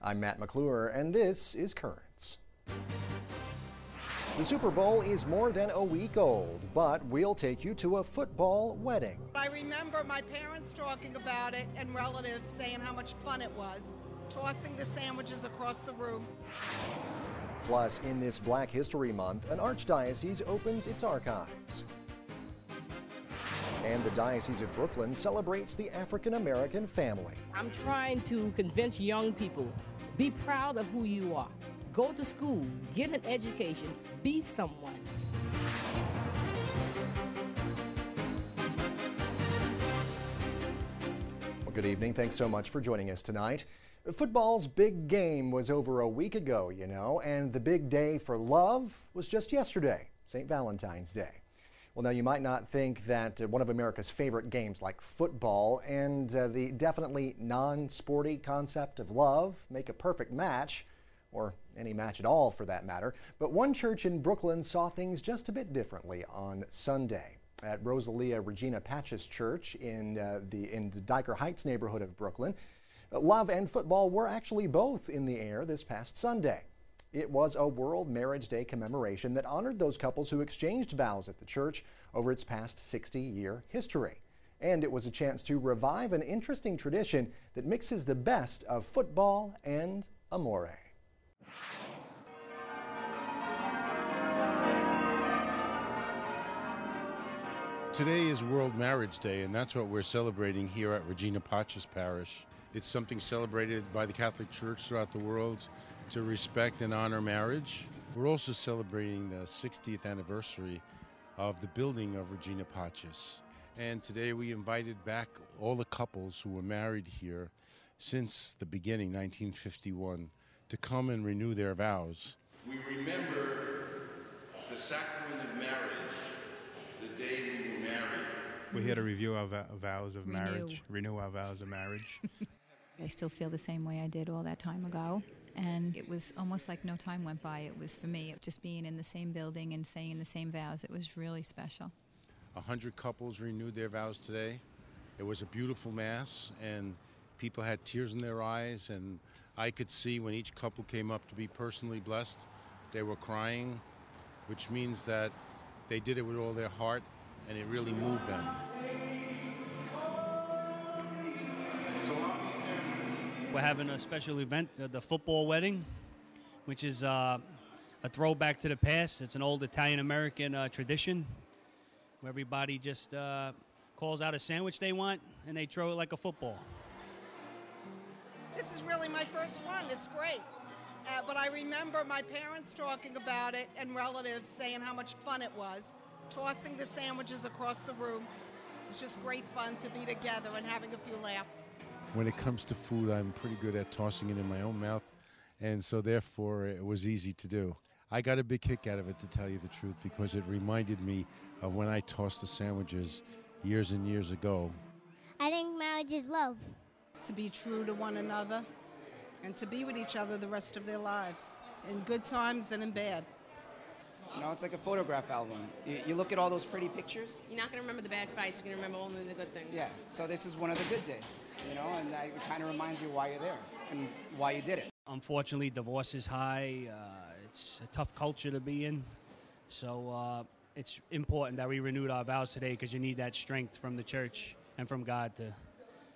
I'm Matt McClure, and this is Currents. The Super Bowl is more than a week old, but we'll take you to a football wedding. I remember my parents talking about it and relatives saying how much fun it was, tossing the sandwiches across the room. Plus, in this Black History Month, an archdiocese opens its archives. And the Diocese of Brooklyn celebrates the African American family. I'm trying to convince young people, be proud of who you are. Go to school, get an education, be someone. Well, good evening. Thanks so much for joining us tonight. Football's big game was over a week ago, you know, and the big day for love was just yesterday, St. Valentine's Day. Well, now you might not think that one of America's favorite games like football and the definitely non-sporty concept of love make a perfect match, or any match at all for that matter. But one church in Brooklyn saw things just a bit differently on Sunday. At Rosalia Regina Patches Church in the Dyker Heights neighborhood of Brooklyn, love and football were actually both in the air this past Sunday. It was a World Marriage Day commemoration that honored those couples who exchanged vows at the church over its past 60-year history. And it was a chance to revive an interesting tradition that mixes the best of football and amore. Today is World Marriage Day, and that's what we're celebrating here at Regina Patches Parish. It's something celebrated by the Catholic Church throughout the world to respect and honor marriage. We're also celebrating the 60th anniversary of the building of Regina Patches. And today we invited back all the couples who were married here since the beginning, 1951, to come and renew their vows. We remember the sacrament of marriage, the day we were married. We're here to review our vows of marriage, renew our vows of marriage. I still feel the same way I did all that time ago. And it was almost like no time went by. It was, for me, just being in the same building and saying the same vows. It was really special. 100 couples renewed their vows today. It was a beautiful mass, and people had tears in their eyes, and I could see when each couple came up to be personally blessed, they were crying, which means that they did it with all their heart, and it really moved them. We're having a special event, the football wedding, which is a throwback to the past. It's an old Italian-American tradition where everybody just calls out a sandwich they want and they throw it like a football. This is really my first one. It's great. But I remember my parents talking about it and relatives saying how much fun it was, tossing the sandwiches across the room. It was just great fun to be together and having a few laughs. When it comes to food, I'm pretty good at tossing it in my own mouth, and so therefore it was easy to do. I got a big kick out of it, to tell you the truth, because it reminded me of when I tossed the sandwiches years and years ago. I think marriage is love. To be true to one another and to be with each other the rest of their lives, in good times and in bad. You know, it's like a photograph album. You look at all those pretty pictures. You're not going to remember the bad fights. You're going to remember only the good things. Yeah, so this is one of the good days, you know, and it kind of reminds you why you're there and why you did it. Unfortunately, divorce is high. It's a tough culture to be in. So it's important that we renewed our vows today, because you need that strength from the church and from God to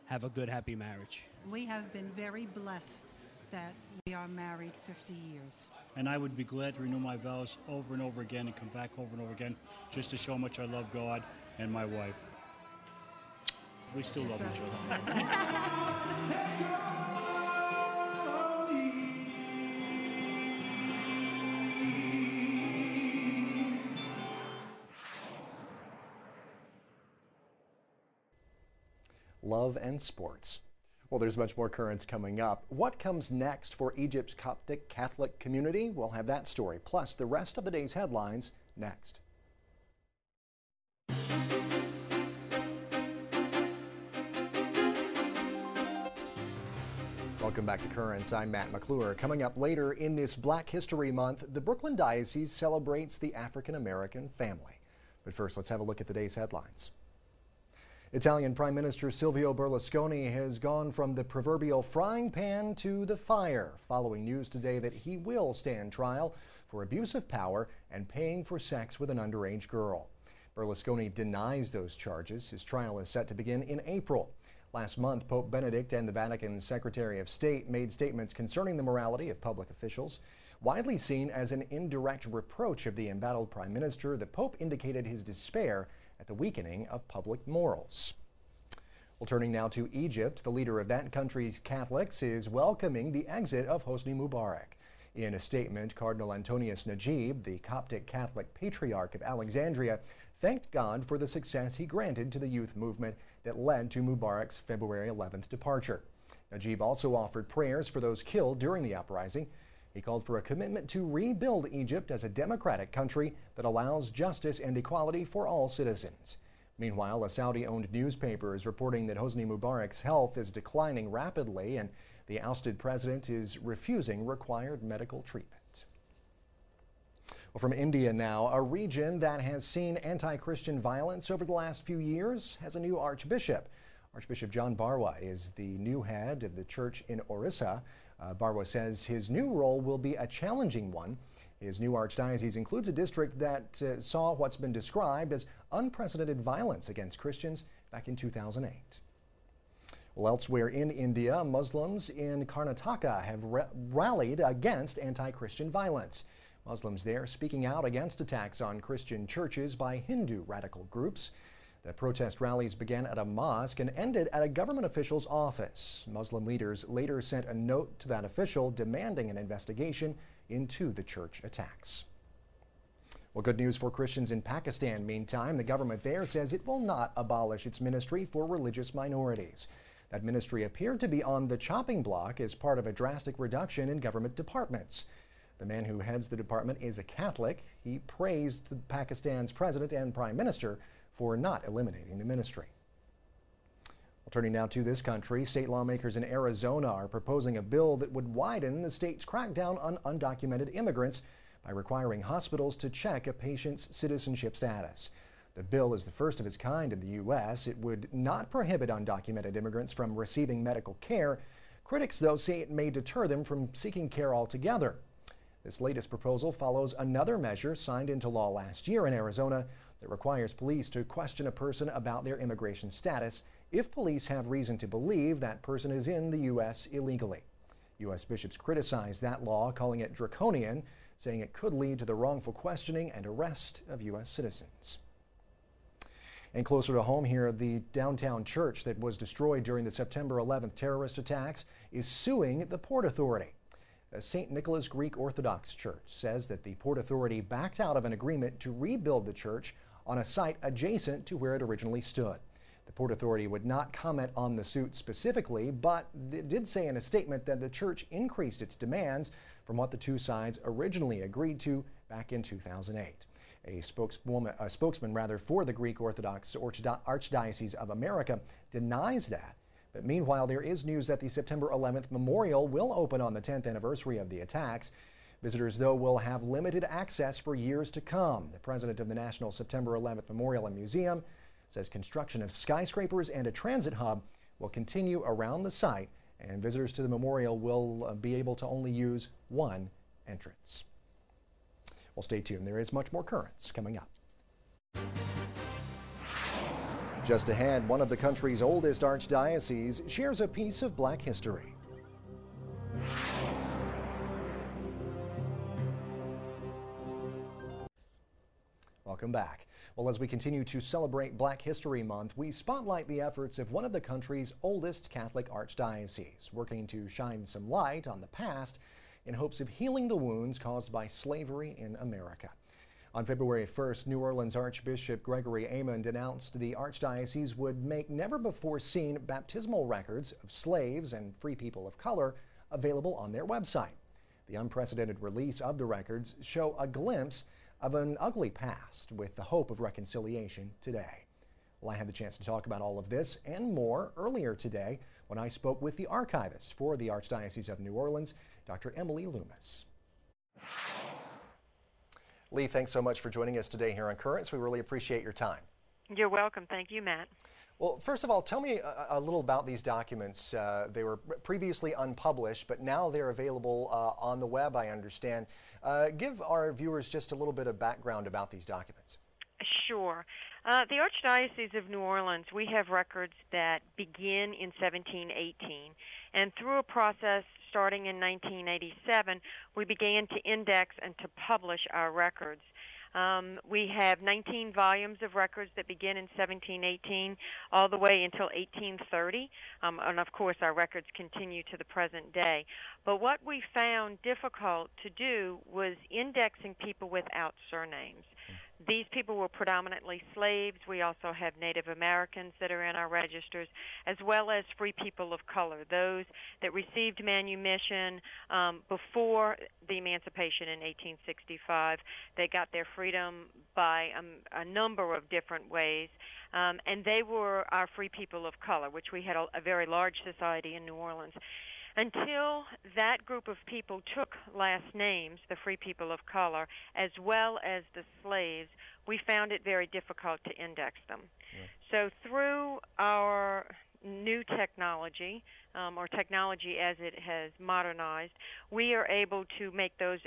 have a good, happy marriage. We have been very blessed that we are married 50 years. And I would be glad to renew my vows over and over again and come back over and over again just to show how much I love God and my wife. We still love each other. Love and sports. Well, there's much more currents coming up. What comes next for Egypt's Coptic Catholic community? We'll have that story, plus the rest of the day's headlines next. Welcome back to Currents. I'm Matt McClure. Coming up later in this Black History Month, the Brooklyn Diocese celebrates the African American family. But first, let's have a look at the day's headlines. Italian Prime Minister Silvio Berlusconi has gone from the proverbial frying pan to the fire, following news today that he will stand trial for abuse of power and paying for sex with an underage girl. Berlusconi denies those charges. His trial is set to begin in April. Last month, Pope Benedict and the Vatican's Secretary of State made statements concerning the morality of public officials. Widely seen as an indirect reproach of the embattled Prime Minister, the Pope indicated his despair at the weakening of public morals. Well, turning now to Egypt, the leader of that country's Catholics is welcoming the exit of Hosni Mubarak. In a statement, Cardinal Antonius Najib, the Coptic Catholic Patriarch of Alexandria, thanked God for the success he granted to the youth movement that led to Mubarak's February 11th departure. Najib also offered prayers for those killed during the uprising. He called for a commitment to rebuild Egypt as a democratic country that allows justice and equality for all citizens. Meanwhile, a Saudi-owned newspaper is reporting that Hosni Mubarak's health is declining rapidly and the ousted president is refusing required medical treatment. Well, from India now, a region that has seen anti-Christian violence over the last few years has a new archbishop. Archbishop John Barwa is the new head of the church in Orissa. Barwa says his new role will be a challenging one. His new archdiocese includes a district that saw what's been described as unprecedented violence against Christians back in 2008. Well, elsewhere in India, Muslims in Karnataka have rallied against anti-Christian violence. Muslims there speaking out against attacks on Christian churches by Hindu radical groups. The protest rallies began at a mosque and ended at a government official's office. Muslim leaders later sent a note to that official demanding an investigation into the church attacks. Well, good news for Christians in Pakistan. Meantime, the government there says it will not abolish its ministry for religious minorities. That ministry appeared to be on the chopping block as part of a drastic reduction in government departments. The man who heads the department is a Catholic. He praised Pakistan's president and prime minister for not eliminating the ministry. Well, turning now to this country, state lawmakers in Arizona are proposing a bill that would widen the state's crackdown on undocumented immigrants by requiring hospitals to check a patient's citizenship status. The bill is the first of its kind in the U.S. It would not prohibit undocumented immigrants from receiving medical care. Critics, though, say it may deter them from seeking care altogether. This latest proposal follows another measure signed into law last year in Arizona that requires police to question a person about their immigration status if police have reason to believe that person is in the U.S. illegally. U.S. bishops criticized that law, calling it draconian, saying it could lead to the wrongful questioning and arrest of U.S. citizens. And closer to home here, the downtown church that was destroyed during the September 11th terrorist attacks is suing the Port Authority. St. Nicholas Greek Orthodox Church says that the Port Authority backed out of an agreement to rebuild the church on a site adjacent to where it originally stood. The Port Authority would not comment on the suit specifically, but it did say in a statement that the church increased its demands from what the two sides originally agreed to back in 2008. A spokesman for the Greek Orthodox Archdiocese of America denies that. But meanwhile, there is news that the September 11th memorial will open on the 10th anniversary of the attacks. Visitors, though, will have limited access for years to come. The president of the National September 11th Memorial and Museum says construction of skyscrapers and a transit hub will continue around the site, and visitors to the memorial will be able to only use one entrance. Well, stay tuned. There is much more currents coming up. Just ahead, one of the country's oldest archdioceses shares a piece of Black history. Welcome back. Well, as we continue to celebrate Black History Month, we spotlight the efforts of one of the country's oldest Catholic archdioceses, working to shine some light on the past in hopes of healing the wounds caused by slavery in America. On February 1st, New Orleans Archbishop Gregory Amond announced the archdiocese would make never-before-seen baptismal records of slaves and free people of color available on their website. The unprecedented release of the records show a glimpse of an ugly past with the hope of reconciliation today. Well, I had the chance to talk about all of this and more earlier today when I spoke with the archivist for the Archdiocese of New Orleans, Dr. Emily Loomis. Lee, thanks so much for joining us today here on Currents. We really appreciate your time. You're welcome. Thank you, Matt. Well, first of all, tell me a little about these documents. They were previously unpublished, but now they're available on the web, I understand. Give our viewers just a little bit of background about these documents. Sure. The Archdiocese of New Orleans, we have records that begin in 1718, and through a process starting in 1987, we began to index and to publish our records. We have 19 volumes of records that begin in 1718 all the way until 1830, and of course our records continue to the present day. But what we found difficult to do was indexing people without surnames. These people were predominantly slaves. We also have Native Americans that are in our registers, as well as free people of color, those that received manumission before the emancipation in 1865. They got their freedom by a number of different ways, and they were our free people of color, which we had a very large society in New Orleans. Until that group of people took last names, the free people of color, as well as the slaves, we found it very difficult to index them. Yeah. So through our new technology, or technology as it has modernized, we are able to make those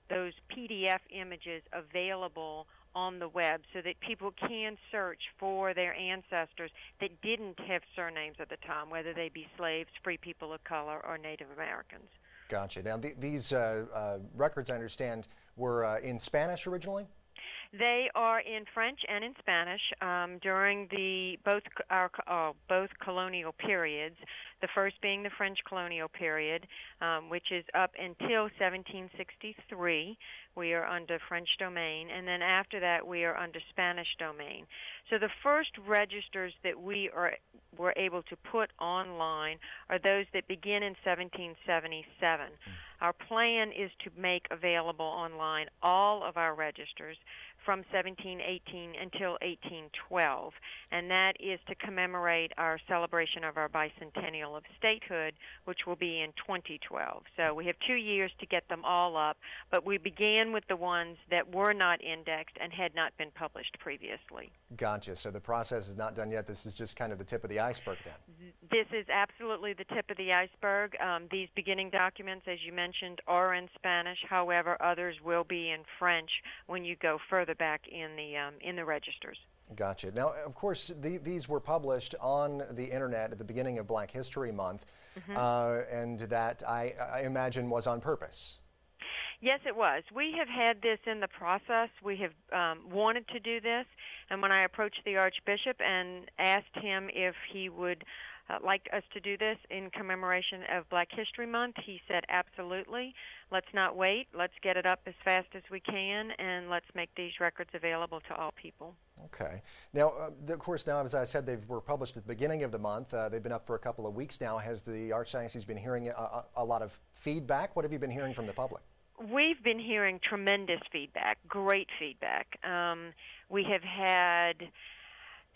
PDF images available on the web so that people can search for their ancestors that didn't have surnames at the time, whether they be slaves, free people of color, or Native Americans. Gotcha. Now, these records, I understand, were in Spanish originally? They are in French and in Spanish during both colonial periods. The first being the French colonial period, which is up until 1763. We are under French domain, and then after that we are under Spanish domain. So the first registers that we were able to put online are those that begin in 1777. Our plan is to make available online all of our registers from 1718 until 1812, and that is to commemorate our celebration of our bicentennial of statehood, which will be in 2012. So we have 2 years to get them all up, but we began with the ones that were not indexed and had not been published previously. Gotcha. So the process is not done yet. This is just kind of the tip of the iceberg then. This is absolutely the tip of the iceberg. These beginning documents, as you mentioned, are in Spanish. However, others will be in French when you go further back in the registers. Gotcha. Now, of course, these were published on the internet at the beginning of Black History Month, and that I imagine was on purpose. Yes, it was. We have had this in the process. We have wanted to do this, and when I approached the Archbishop and asked him if he would like us to do this in commemoration of Black History Month, he said, absolutely. Let's not wait. Let's get it up as fast as we can, and let's make these records available to all people. Okay. Now, of course, now, as I said, they were published at the beginning of the month. They've been up for a couple of weeks now. Has the Archdiocese been hearing a lot of feedback? What have you been hearing from the public? We've been hearing tremendous feedback, great feedback. We have had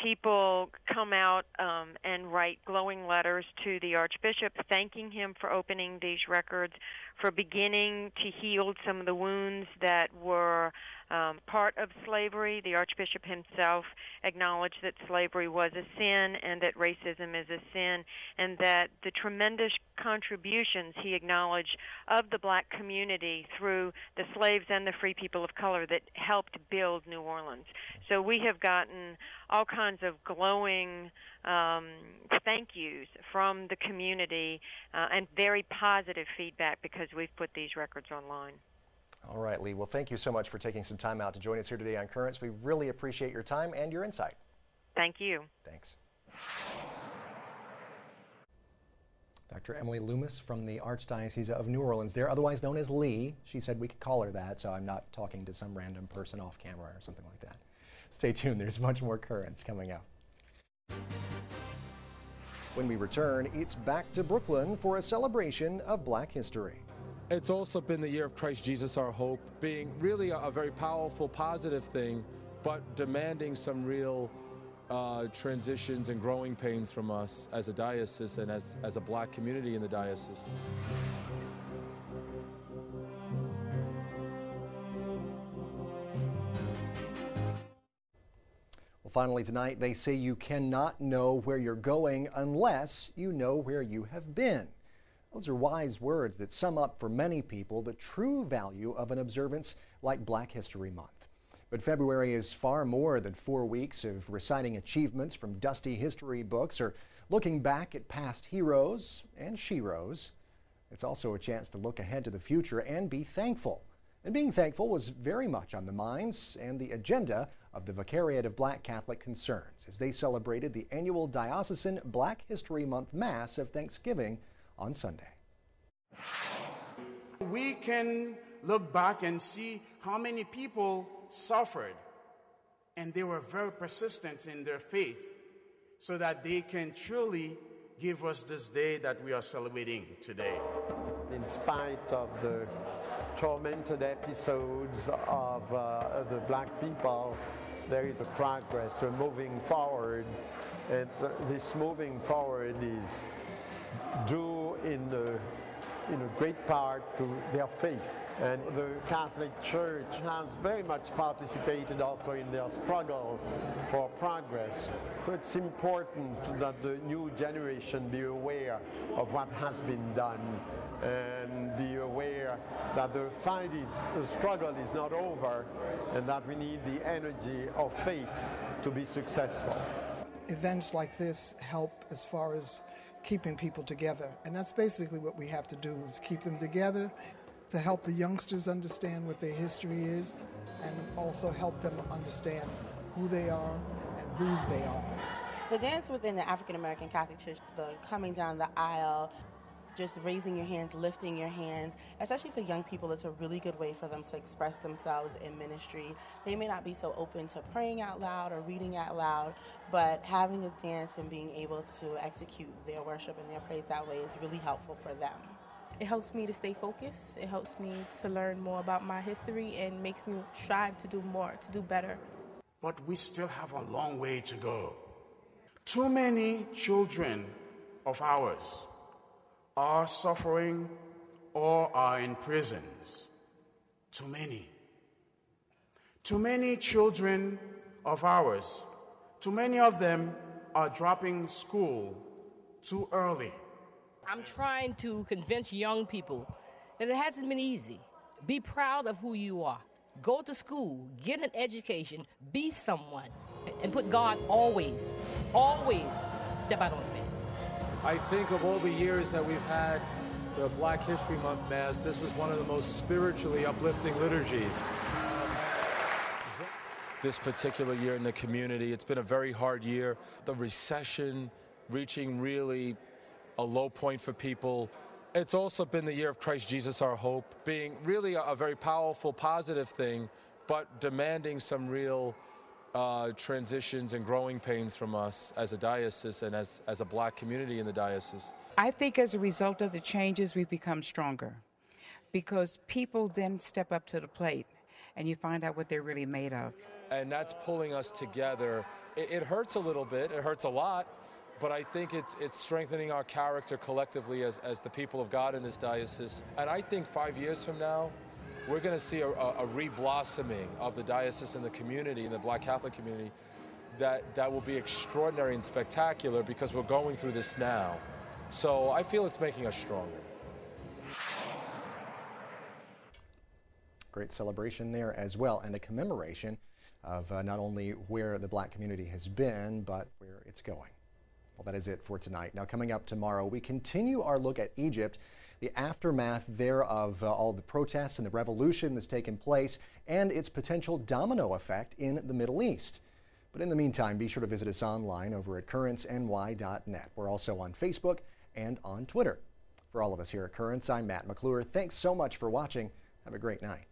people come out and write glowing letters to the Archbishop thanking him for opening these records, for beginning to heal some of the wounds that were part of slavery. The Archbishop himself acknowledged that slavery was a sin and that racism is a sin, and that the tremendous contributions he acknowledged of the black community through the slaves and the free people of color that helped build New Orleans. So we have gotten all kinds of glowing thank yous from the community and very positive feedback because we've put these records online. All right, Lee. Well, thank you so much for taking some time out to join us here today on Currents. We really appreciate your time and your insight. Thank you. Thanks. Dr. Emily Loomis from the Archdiocese of New Orleans there, otherwise known as Lee. She said we could call her that, so I'm not talking to some random person off camera or something like that. Stay tuned. There's much more Currents coming up. When we return, it's back to Brooklyn for a celebration of Black history. It's also been the year of Christ Jesus, our hope, being really a very powerful, positive thing, but demanding some real transitions and growing pains from us as a diocese and as a black community in the diocese. Well, finally tonight, they say you cannot know where you're going unless you know where you have been. Those are wise words that sum up for many people the true value of an observance like Black History Month. But February is far more than 4 weeks of reciting achievements from dusty history books or looking back at past heroes and sheroes. It's also a chance to look ahead to the future and be thankful. And being thankful was very much on the minds and the agenda of the Vicariate of Black Catholic Concerns as they celebrated the annual Diocesan Black History Month Mass of Thanksgiving on Sunday. We can look back and see how many people suffered, and they were very persistent in their faith so that they can truly give us this day that we are celebrating today. In spite of the tormented episodes of the black people, there is a progress. We're moving forward, and this moving forward is due in a great part to their faith. And the Catholic Church has very much participated also in their struggle for progress. So it's important that the new generation be aware of what has been done and be aware that the struggle is not over and that we need the energy of faith to be successful. Events like this help as far as keeping people together, and that's basically what we have to do, is keep them together to help the youngsters understand what their history is and also help them understand who they are and whose they are. The dance within the African American Catholic Church, the coming down the aisle, just raising your hands, lifting your hands, especially for young people, it's a really good way for them to express themselves in ministry. They may not be so open to praying out loud or reading out loud, but having a dance and being able to execute their worship and their praise that way is really helpful for them. It helps me to stay focused. It helps me to learn more about my history and makes me strive to do more, to do better. But we still have a long way to go. Too many children of ours are suffering or are in prisons. Too many. Too many children of ours, too many of them are dropping school too early. I'm trying to convince young people that it hasn't been easy. Be proud of who you are. Go to school, get an education, be someone, and put God always step out on faith. I think of all the years that we've had the Black History Month Mass, this was one of the most spiritually uplifting liturgies. This particular year in the community, it's been a very hard year. The recession reaching really a low point for people. It's also been the year of Christ Jesus our hope, being really a very powerful, positive thing, but demanding some real transitions and growing pains from us as a diocese and as a black community in the diocese. I think as a result of the changes, we've become stronger because people then step up to the plate and you find out what they're really made of. And that's pulling us together. It hurts a little bit, it hurts a lot, but I think it's strengthening our character collectively as the people of God in this diocese. And I think 5 years from now, we're going to see a re-blossoming of the diocese and the community, and the Black Catholic community, that will be extraordinary and spectacular because we're going through this now. So I feel it's making us stronger. Great celebration there as well, and a commemoration of not only where the black community has been, but where it's going. Well, that is it for tonight. Now, coming up tomorrow, we continue our look at Egypt, the aftermath there of all the protests and the revolution that's taken place, and its potential domino effect in the Middle East. But in the meantime, be sure to visit us online over at currentsny.net. We're also on Facebook and on Twitter. For all of us here at Currents, I'm Matt McClure. Thanks so much for watching. Have a great night.